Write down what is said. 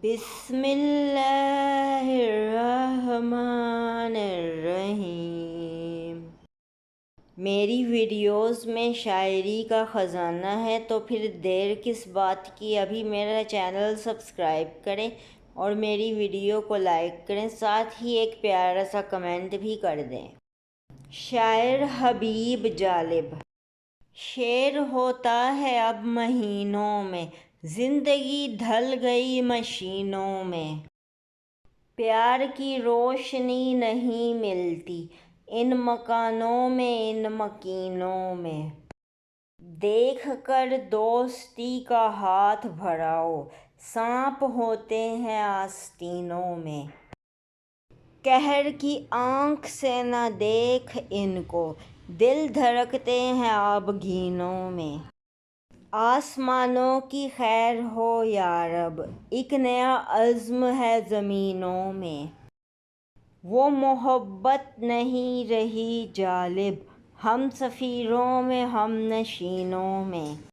بسم اللہ الرحمن الرحیم۔ میری ویڈیوز میں شاعری کا خزانہ ہے، تو پھر دیر کس بات کی؟ ابھی میرا چینل سبسکرائب کریں اور میری ویڈیو کو لائک کریں، ساتھ ہی ایک پیارا سا کمنٹ بھی کر دیں۔ شاعر حبیب جالب۔ شعر ہوتا ہے اب مہینوں میں، زندگی ڈھل گئی مشینوں میں، پیار کی روشنی نہیں ملتی ان مکانوں میں، ان مکینوں میں، دیکھ کر دوستی کا ہاتھ بڑھاؤ، سانپ ہوتے ہیں آستینوں میں، قہر کی آنکھ سے نہ دیکھ ان کو، دل دھڑکتے ہیں آبگینوں میں، آسمانوں کی خیر ہو یا رب، ایک نیا عزم ہے زمینوں میں، وہ محبت نہیں رہی جالب، ہم سفیروں میں، ہم نشینوں میں۔